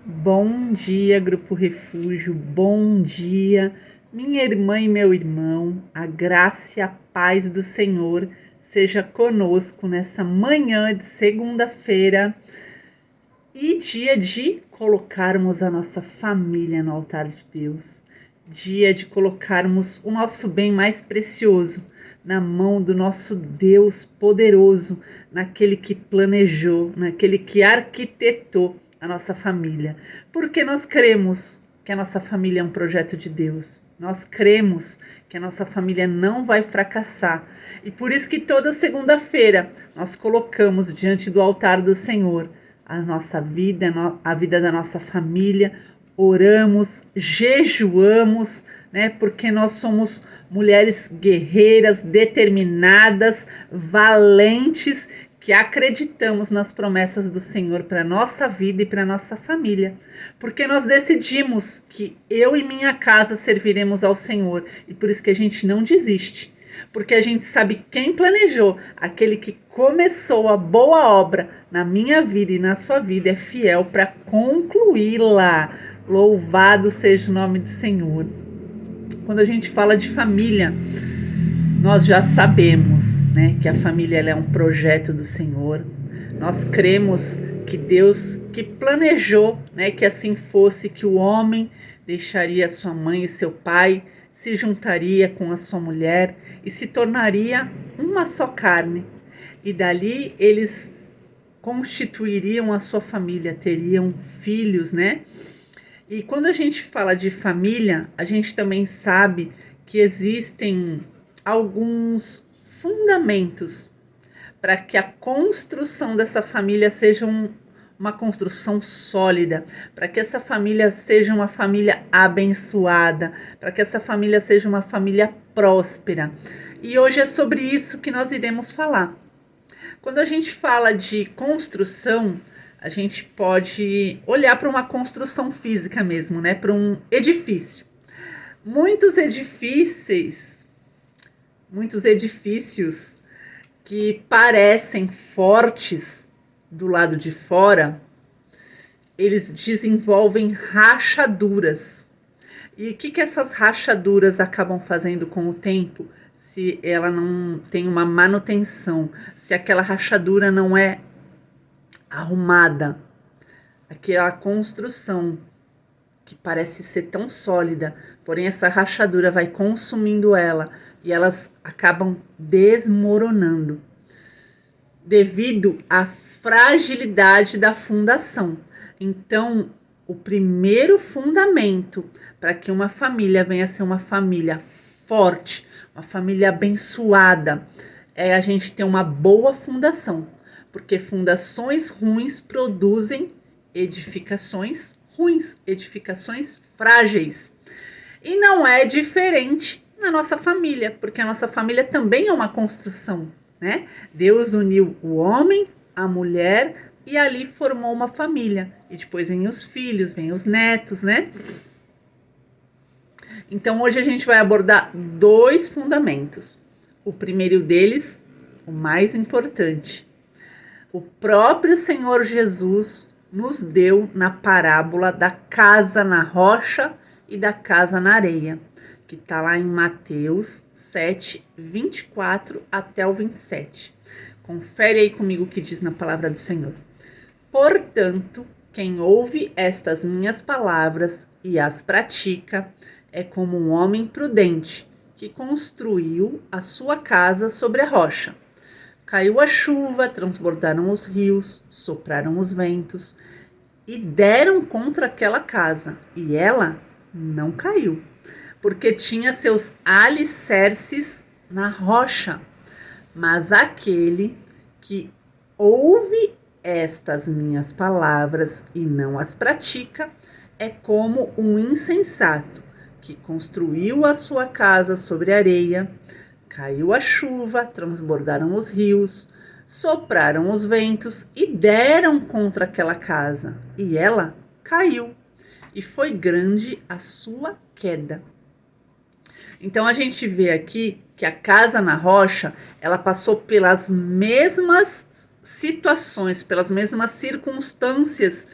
Bom dia, Grupo Refúgio, bom dia, minha irmã e meu irmão, a graça e a paz do Senhor seja conosco nessa manhã de segunda-feira e dia de colocarmos a nossa família no altar de Deus, dia de colocarmos o nosso bem mais precioso na mão do nosso Deus poderoso, naquele que planejou, naquele que arquitetou a nossa família, porque nós cremos que a nossa família é um projeto de Deus. Nós cremos que a nossa família não vai fracassar. E por isso que toda segunda-feira nós colocamos diante do altar do Senhor a nossa vida, a vida da nossa família, oramos, jejuamos, né? Porque nós somos mulheres guerreiras, determinadas, valentes, que acreditamos nas promessas do Senhor para nossa vida e para nossa família, porque nós decidimos que eu e minha casa serviremos ao Senhor, e por isso que a gente não desiste, porque a gente sabe quem planejou, aquele que começou a boa obra na minha vida e na sua vida é fiel para concluí-la. Louvado seja o nome do Senhor. Quando a gente fala de família, nós já sabemos, né, que a família ela é um projeto do Senhor. Nós cremos que Deus que planejou, né, que assim fosse, que o homem deixaria sua mãe e seu pai, se juntaria com a sua mulher e se tornaria uma só carne. E dali eles constituiriam a sua família, teriam filhos, né? E quando a gente fala de família, a gente também sabe que existem alguns fundamentos para que a construção dessa família seja uma construção sólida, para que essa família seja uma família abençoada, para que essa família seja uma família próspera. E hoje é sobre isso que nós iremos falar. Quando a gente fala de construção, a gente pode olhar para uma construção física mesmo, né? Para um edifício. Muitos edifícios que parecem fortes do lado de fora, eles desenvolvem rachaduras. E o que essas rachaduras acabam fazendo com o tempo? Se ela não tem uma manutenção, se aquela rachadura não é arrumada, aquela construção que parece ser tão sólida, porém essa rachadura vai consumindo ela e elas acabam desmoronando devido à fragilidade da fundação. Então, o primeiro fundamento para que uma família venha a ser uma família forte, uma família abençoada, é a gente ter uma boa fundação, porque fundações ruins produzem edificações ruins, edificações frágeis. E não é diferente na nossa família, porque a nossa família também é uma construção, né? Deus uniu o homem, a mulher e ali formou uma família. E depois vem os filhos, vem os netos, né? Então hoje a gente vai abordar dois fundamentos. O primeiro deles, o mais importante, o próprio Senhor Jesus nos deu na parábola da casa na rocha e da casa na areia, que está lá em Mateus 7, 24 até o 27. Confere aí comigo o que diz na palavra do Senhor. Portanto, quem ouve estas minhas palavras e as pratica é como um homem prudente que construiu a sua casa sobre a rocha. Caiu a chuva, transbordaram os rios, sopraram os ventos e deram contra aquela casa, e ela não caiu, porque tinha seus alicerces na rocha. Mas aquele que ouve estas minhas palavras e não as pratica é como um insensato que construiu a sua casa sobre areia. Caiu a chuva, transbordaram os rios, sopraram os ventos e deram contra aquela casa, e ela caiu, e foi grande a sua queda. Então a gente vê aqui que a casa na rocha, ela passou pelas mesmas situações, pelas mesmas circunstâncias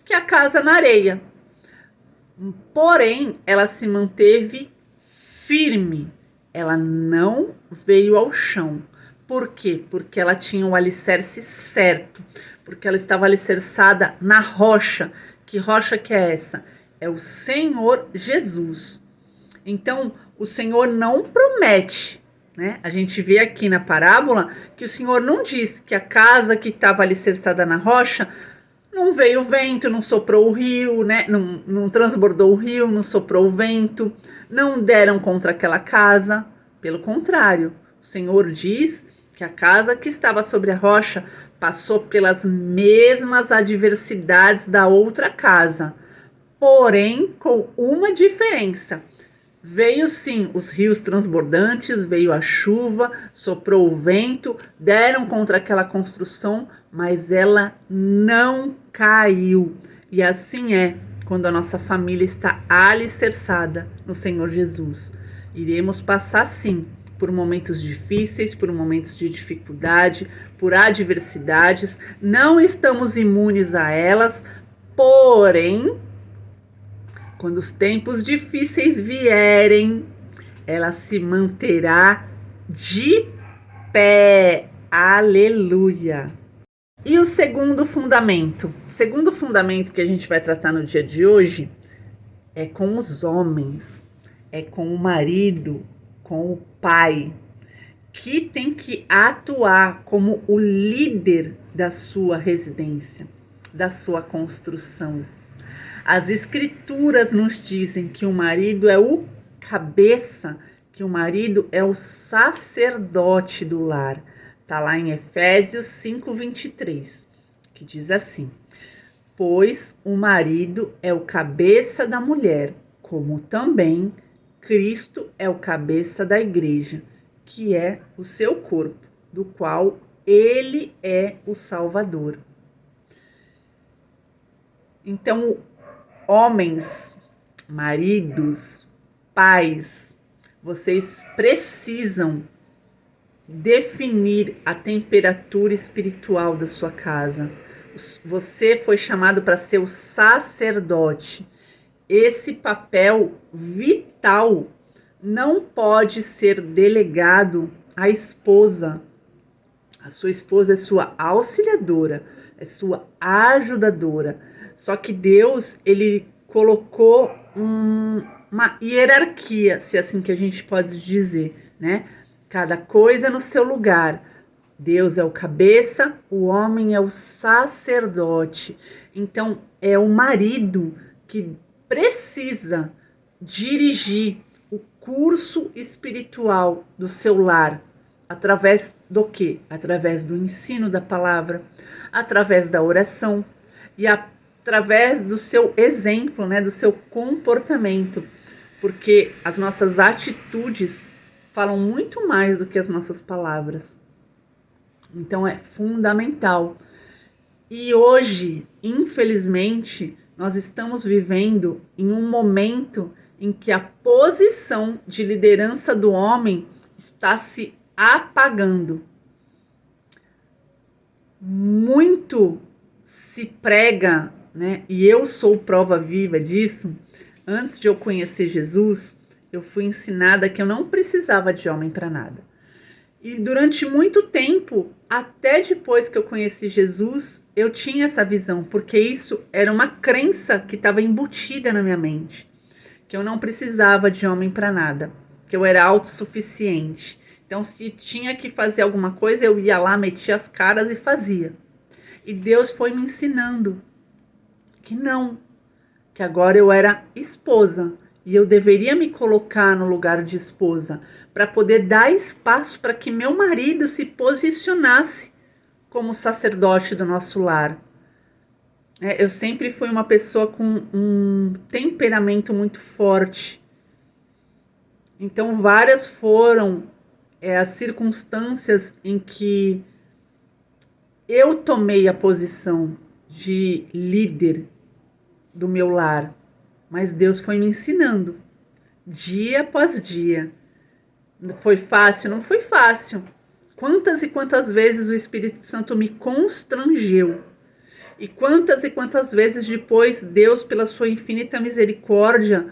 que a casa na areia. Porém, ela se manteve firme. Ela não veio ao chão. Por quê? Porque ela tinha o alicerce certo. Porque ela estava alicerçada na rocha. Que rocha que é essa? É o Senhor Jesus. Então, o Senhor não promete, né? A gente vê aqui na parábola que o Senhor não diz que a casa que estava alicerçada na rocha não veio o vento, não soprou o rio, né? Não transbordou o rio, não soprou o vento, não deram contra aquela casa. Pelo contrário, o Senhor diz que a casa que estava sobre a rocha passou pelas mesmas adversidades da outra casa, porém com uma diferença. Veio sim os rios transbordantes, veio a chuva, soprou o vento, deram contra aquela construção, mas ela não caiu. E assim é quando a nossa família está alicerçada no Senhor Jesus. Iremos passar sim por momentos difíceis, por momentos de dificuldade, por adversidades. Não estamos imunes a elas, porém, quando os tempos difíceis vierem, ela se manterá de pé. Aleluia! E o segundo fundamento? O segundo fundamento que a gente vai tratar no dia de hoje é com os homens, é com o marido, com o pai, que tem que atuar como o líder da sua residência, da sua construção. As escrituras nos dizem que o marido é o cabeça, que o marido é o sacerdote do lar. Está lá em Efésios 5:23, que diz assim: pois o marido é o cabeça da mulher, como também Cristo é o cabeça da igreja, que é o seu corpo, do qual ele é o Salvador. Então, homens, maridos, pais, vocês precisam definir a temperatura espiritual da sua casa. Você foi chamado para ser o sacerdote. Esse papel vital não pode ser delegado à esposa. A sua esposa é sua auxiliadora, é sua ajudadora. Só que Deus, ele colocou uma hierarquia, se é assim que a gente pode dizer, né? Cada coisa no seu lugar. Deus é o cabeça, o homem é o sacerdote. Então, é o marido que precisa dirigir o curso espiritual do seu lar. Através do quê? Através do ensino da palavra, através da oração e através do seu exemplo, né, do seu comportamento, porque as nossas atitudes falam muito mais do que as nossas palavras. Então é fundamental. E hoje, infelizmente, nós estamos vivendo em um momento em que a posição de liderança do homem está se apagando. Muito se prega, né? E eu sou prova viva disso. Antes de eu conhecer Jesus, eu fui ensinada que eu não precisava de homem para nada. E durante muito tempo, até depois que eu conheci Jesus, eu tinha essa visão, porque isso era uma crença que estava embutida na minha mente, que eu não precisava de homem para nada, que eu era autossuficiente. Então, se tinha que fazer alguma coisa, eu ia lá, metia as caras e fazia. E Deus foi me ensinando que não, que agora eu era esposa e eu deveria me colocar no lugar de esposa para poder dar espaço para que meu marido se posicionasse como sacerdote do nosso lar. Eu sempre fui uma pessoa com um temperamento muito forte. Então, várias foram as circunstâncias em que eu tomei a posição de líder do meu lar, mas Deus foi me ensinando, dia após dia. Foi fácil? Não foi fácil. Quantas e quantas vezes o Espírito Santo me constrangeu. E quantas vezes depois Deus, pela sua infinita misericórdia,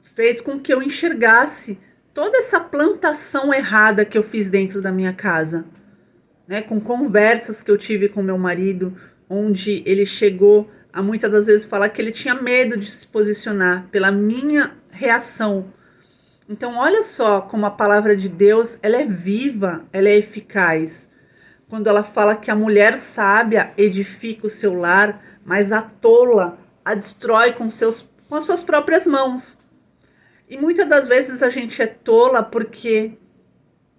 fez com que eu enxergasse toda essa plantação errada que eu fiz dentro da minha casa, né? Com conversas que eu tive com meu marido, onde ele chegou a muitas das vezes falar que ele tinha medo de se posicionar pela minha reação. Então, olha só como a palavra de Deus, ela é viva, ela é eficaz. Quando ela fala que a mulher sábia edifica o seu lar, mas a tola a destrói com as suas próprias mãos. E muitas das vezes a gente é tola porque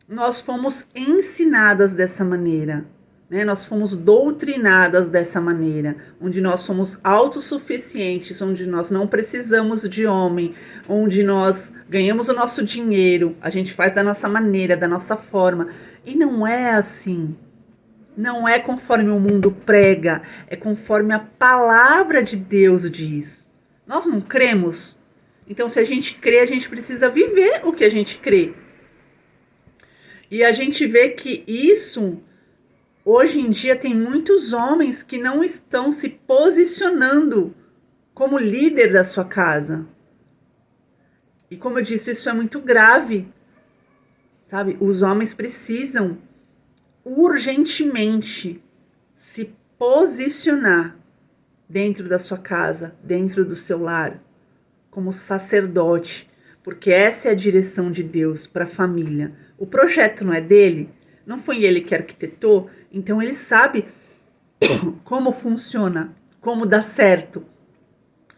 nós fomos ensinadas dessa maneira, né? Nós fomos doutrinadas dessa maneira, onde nós somos autossuficientes, onde nós não precisamos de homem, onde nós ganhamos o nosso dinheiro, a gente faz da nossa maneira, da nossa forma. E não é assim. Não é conforme o mundo prega, é conforme a palavra de Deus diz. Nós não cremos? Então, se a gente crê, a gente precisa viver o que a gente crê. E a gente vê que isso, hoje em dia, tem muitos homens que não estão se posicionando como líder da sua casa. E como eu disse, isso é muito grave, sabe? Os homens precisam urgentemente se posicionar dentro da sua casa, dentro do seu lar, como sacerdote, porque essa é a direção de Deus para a família. O projeto não é dele, não foi ele que arquitetou, então ele sabe como funciona, como dá certo.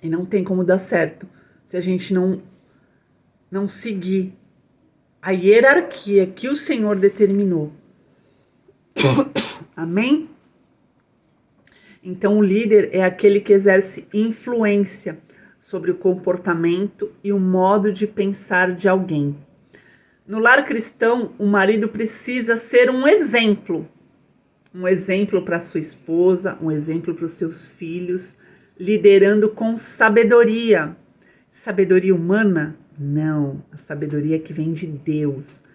E não tem como dar certo se a gente não seguir a hierarquia que o Senhor determinou. Amém? Então, o líder é aquele que exerce influência sobre o comportamento e o modo de pensar de alguém. No lar cristão, o marido precisa ser um exemplo para sua esposa, um exemplo para os seus filhos, liderando com sabedoria. Sabedoria humana? Não, a sabedoria que vem de Deus.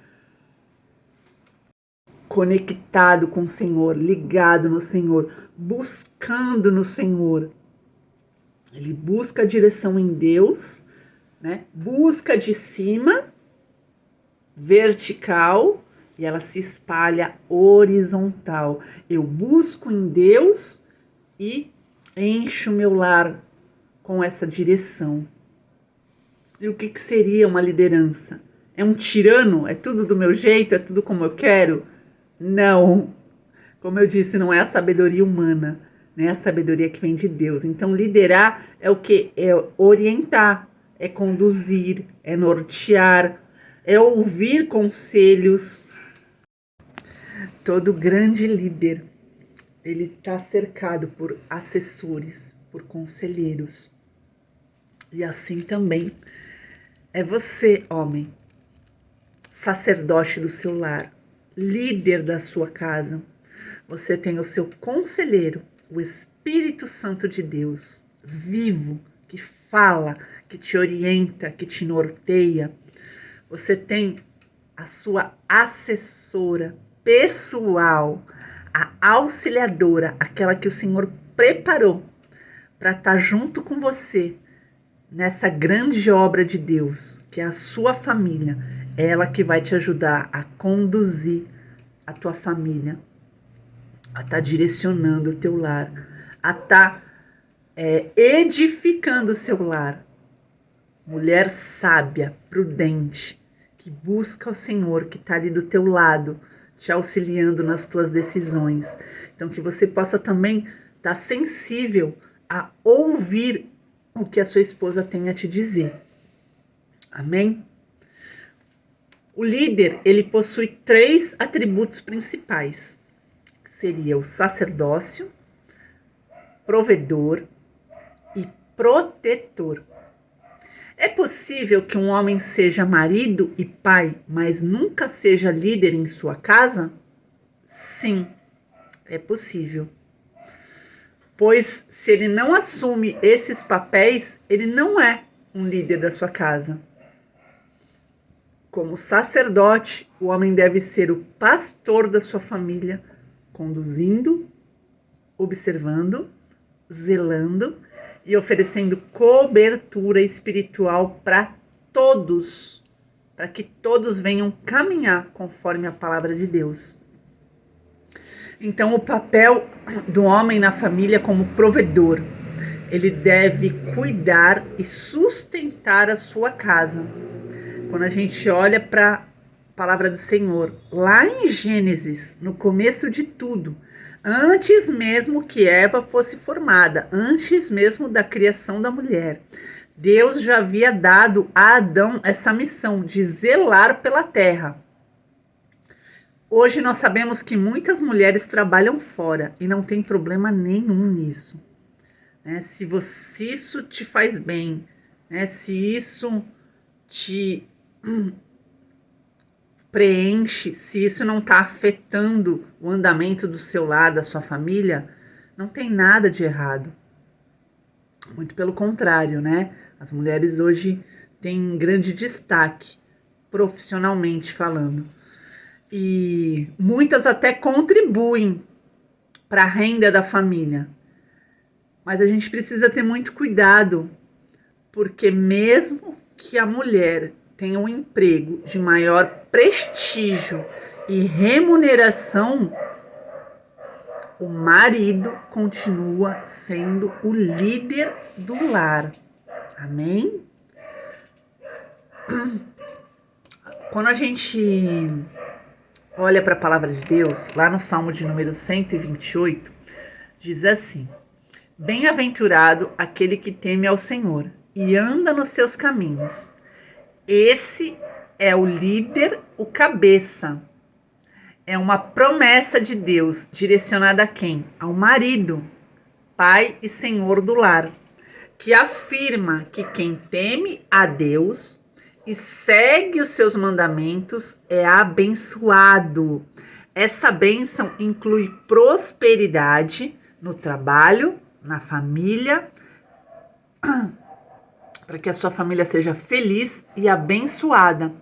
Conectado com o Senhor, ligado no Senhor, buscando no Senhor. Ele busca a direção em Deus, né? Busca de cima, vertical, e ela se espalha horizontal. Eu busco em Deus e encho meu lar com essa direção. E o que seria uma liderança? É um tirano? É tudo do meu jeito? É tudo como eu quero? Não. Como eu disse, não é a sabedoria humana, né? É a sabedoria que vem de Deus. Então, liderar é o quê? É orientar, é conduzir, é nortear, é ouvir conselhos. Todo grande líder, ele está cercado por assessores, por conselheiros. E assim também é você, homem, sacerdote do seu lar, líder da sua casa. Você tem o seu conselheiro, o Espírito Santo de Deus, vivo, que fala, que te orienta, que te norteia. Você tem a sua assessora pessoal, a auxiliadora, aquela que o Senhor preparou para estar junto com você nessa grande obra de Deus, que é a sua família. É ela que vai te ajudar a conduzir a tua família, a estar direcionando o teu lar, a estar edificando o seu lar. Mulher sábia, prudente, que busca o Senhor, que está ali do teu lado, te auxiliando nas tuas decisões. Então, que você possa também estar sensível a ouvir o que a sua esposa tem a te dizer. Amém? O líder, ele possui 3 atributos principais, que seria o sacerdócio, provedor e protetor. É possível que um homem seja marido e pai, mas nunca seja líder em sua casa? Sim, é possível. Pois se ele não assume esses papéis, ele não é um líder da sua casa. Como sacerdote, o homem deve ser o pastor da sua família, conduzindo, observando, zelando e oferecendo cobertura espiritual para todos, para que todos venham caminhar conforme a palavra de Deus. Então, o papel do homem na família como provedor, ele deve cuidar e sustentar a sua casa. Quando a gente olha para a palavra do Senhor, lá em Gênesis, no começo de tudo, antes mesmo que Eva fosse formada, antes mesmo da criação da mulher, Deus já havia dado a Adão essa missão de zelar pela terra. Hoje nós sabemos que muitas mulheres trabalham fora e não tem problema nenhum nisso. Se isso te faz bem, se isso te preenche, se isso não está afetando o andamento do seu lar, da sua família, não tem nada de errado. Muito pelo contrário, As mulheres hoje têm grande destaque, profissionalmente falando. E muitas até contribuem para a renda da família. Mas a gente precisa ter muito cuidado, porque mesmo que a mulher tenha um emprego de maior prestígio e remuneração, o marido continua sendo o líder do lar. Amém? Quando a gente olha para a palavra de Deus, lá no Salmo de número 128, diz assim: bem-aventurado aquele que teme ao Senhor e anda nos seus caminhos. Esse é o líder, o cabeça. É uma promessa de Deus direcionada a quem? Ao marido, pai e senhor do lar, que afirma que quem teme a Deus e segue os seus mandamentos é abençoado. Essa bênção inclui prosperidade no trabalho, na família, para que a sua família seja feliz e abençoada.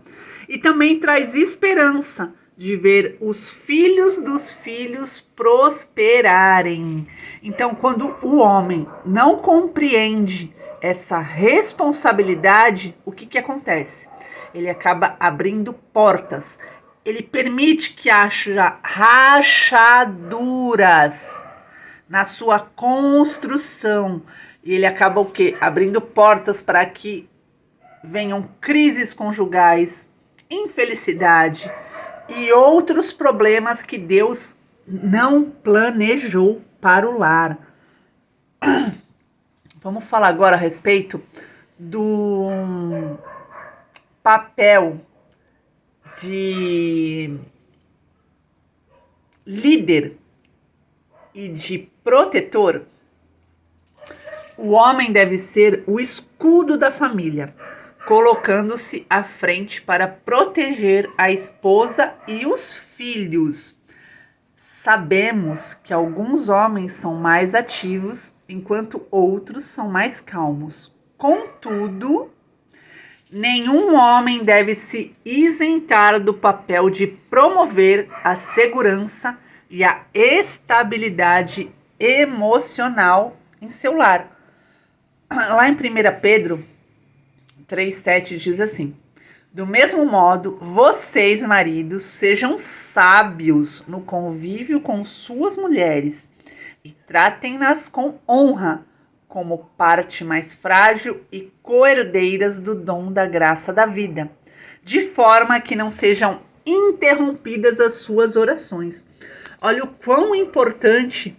E também traz esperança de ver os filhos dos filhos prosperarem. Então, quando o homem não compreende essa responsabilidade, o que acontece? Ele acaba abrindo portas. Ele permite que haja rachaduras na sua construção. E ele acaba o quê? Abrindo portas para que venham crises conjugais, infelicidade e outros problemas que Deus não planejou para o lar. Vamos falar agora a respeito do papel de líder e de protetor. O homem deve ser o escudo da família, colocando-se à frente para proteger a esposa e os filhos. Sabemos que alguns homens são mais ativos, enquanto outros são mais calmos. Contudo, nenhum homem deve se isentar do papel de promover a segurança e a estabilidade emocional em seu lar. Lá em 1 Pedro 3,7 diz assim: do mesmo modo, vocês, maridos, sejam sábios no convívio com suas mulheres e tratem-nas com honra, como parte mais frágil e coerdeiras do dom da graça da vida, de forma que não sejam interrompidas as suas orações. Olha o quão importante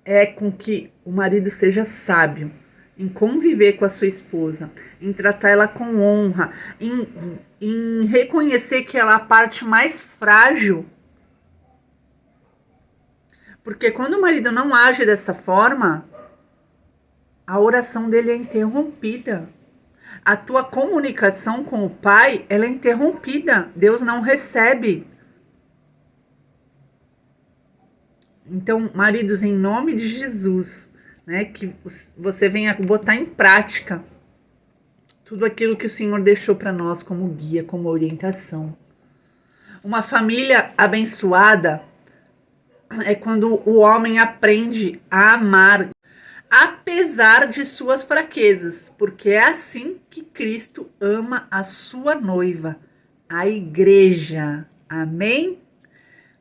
é com que o marido seja sábio em conviver com a sua esposa, em tratar ela com honra, em reconhecer que ela é a parte mais frágil. Porque quando o marido não age dessa forma, a oração dele é interrompida. A tua comunicação com o pai, ela é interrompida. Deus não recebe. Então, maridos, em nome de Jesus, que você venha botar em prática tudo aquilo que o Senhor deixou para nós como guia, como orientação. Uma família abençoada é quando o homem aprende a amar, apesar de suas fraquezas, porque é assim que Cristo ama a sua noiva, a igreja. Amém?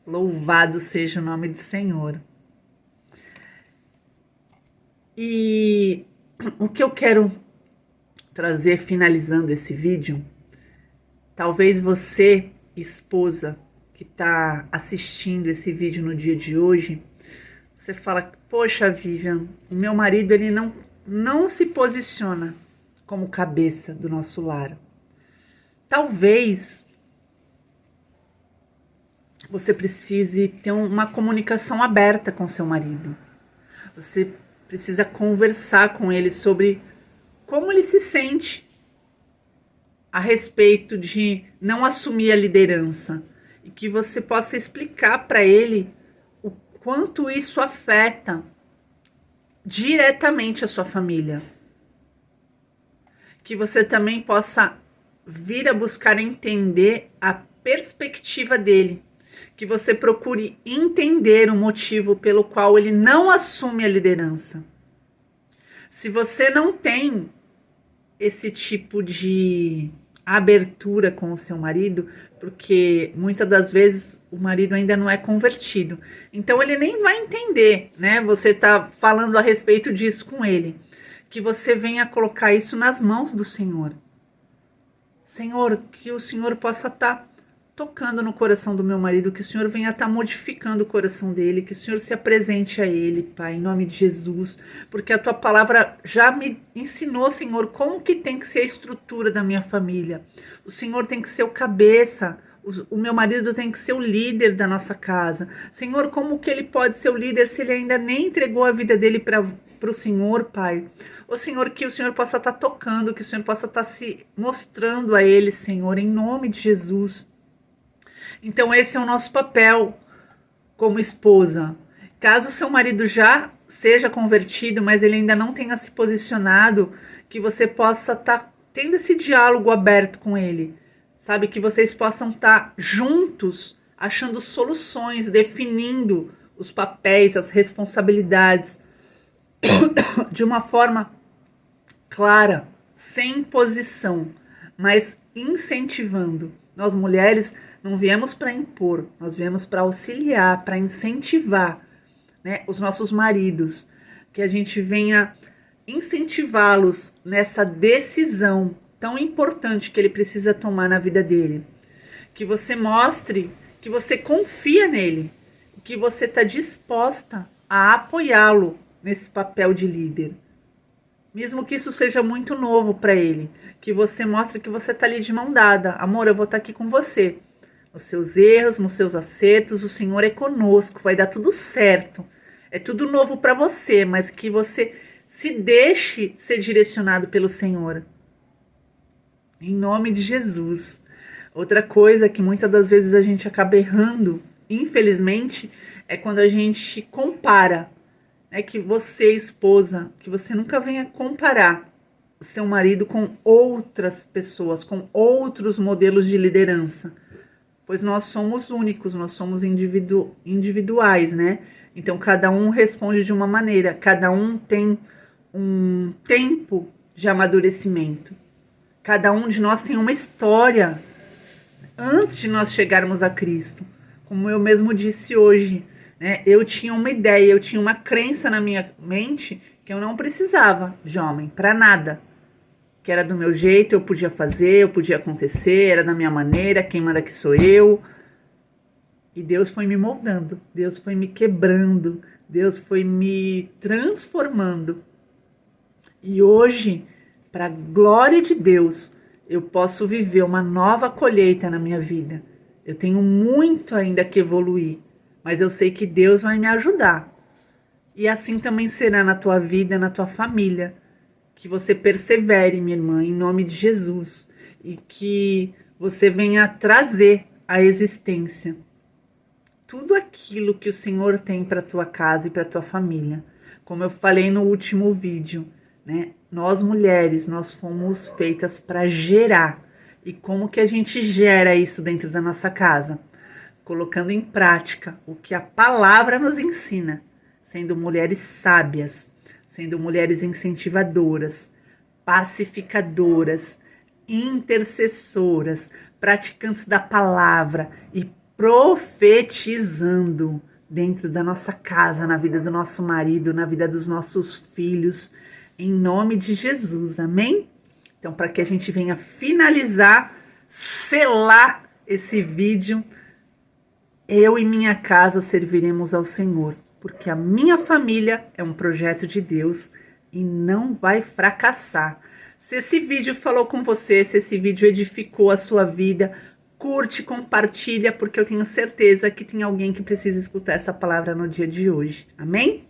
Louvado seja o nome do Senhor. E o que eu quero trazer finalizando esse vídeo, talvez você, esposa, que está assistindo esse vídeo no dia de hoje, você fala, poxa, Vivian, o meu marido ele não se posiciona como cabeça do nosso lar. Talvez você precise ter uma comunicação aberta com seu marido. Você precisa conversar com ele sobre como ele se sente a respeito de não assumir a liderança e que você possa explicar para ele o quanto isso afeta diretamente a sua família. Que você também possa vir a buscar entender a perspectiva dele. Que você procure entender o motivo pelo qual ele não assume a liderança. Se você não tem esse tipo de abertura com o seu marido, porque muitas das vezes o marido ainda não é convertido, então ele nem vai entender, né? Você tá falando a respeito disso com ele, que você venha colocar isso nas mãos do Senhor. Senhor, que o Senhor possa estar tocando no coração do meu marido, que o Senhor venha estar modificando o coração dele, que o Senhor se apresente a ele, Pai, em nome de Jesus, porque a tua palavra já me ensinou, Senhor, como que tem que ser a estrutura da minha família. O Senhor tem que ser o cabeça, o meu marido tem que ser o líder da nossa casa. Senhor, como que ele pode ser o líder se ele ainda nem entregou a vida dele para o Senhor, Pai? Ô Senhor, que o Senhor possa estar tocando, que o Senhor possa estar se mostrando a ele, Senhor, em nome de Jesus. Então esse é o nosso papel como esposa. Caso o seu marido já seja convertido, mas ele ainda não tenha se posicionado, que você possa estar tendo esse diálogo aberto com ele. Sabe, que vocês possam estar juntos, achando soluções, definindo os papéis, as responsabilidades, de uma forma clara, sem imposição, mas incentivando. Nós mulheres não viemos para impor, nós viemos para auxiliar, para incentivar, né, os nossos maridos, que a gente venha incentivá-los nessa decisão tão importante que ele precisa tomar na vida dele. Que você mostre que você confia nele, que você está disposta a apoiá-lo nesse papel de líder. Mesmo que isso seja muito novo para ele, que você mostre que você está ali de mão dada. Amor, eu vou estar aqui com você. Nos seus erros, nos seus acertos, o Senhor é conosco, vai dar tudo certo. É tudo novo para você, mas que você se deixe ser direcionado pelo Senhor. Em nome de Jesus. Outra coisa que muitas das vezes a gente acaba errando, infelizmente, é quando a gente compara. É que você, esposa, que você nunca venha comparar o seu marido com outras pessoas, com outros modelos de liderança. Pois nós somos únicos, nós somos individuais, né? Então, cada um responde de uma maneira, cada um tem um tempo de amadurecimento. Cada um de nós tem uma história antes de nós chegarmos a Cristo. Como eu mesmo disse hoje, né? Eu tinha uma ideia, eu tinha uma crença na minha mente que eu não precisava de homem para nada. Que era do meu jeito, eu podia fazer, eu podia acontecer, era da minha maneira, quem manda aqui sou eu. E Deus foi me moldando, Deus foi me quebrando, Deus foi me transformando. E hoje, para a glória de Deus, eu posso viver uma nova colheita na minha vida. Eu tenho muito ainda que evoluir, mas eu sei que Deus vai me ajudar. E assim também será na tua vida, na tua família. Que você persevere, minha irmã, em nome de Jesus. E que você venha trazer à existência tudo aquilo que o Senhor tem para a tua casa e para a tua família. Como eu falei no último vídeo, né? Nós mulheres, nós fomos feitas para gerar. E como que a gente gera isso dentro da nossa casa? colocando em prática o que a palavra nos ensina, sendo mulheres sábias, sendo mulheres incentivadoras, pacificadoras, intercessoras, praticantes da palavra e profetizando dentro da nossa casa, na vida do nosso marido, na vida dos nossos filhos, em nome de Jesus, amém? Então, para que a gente venha finalizar, selar esse vídeo, eu e minha casa serviremos ao Senhor, porque a minha família é um projeto de Deus e não vai fracassar. Se esse vídeo falou com você, se esse vídeo edificou a sua vida, curte, compartilha, porque eu tenho certeza que tem alguém que precisa escutar essa palavra no dia de hoje. Amém?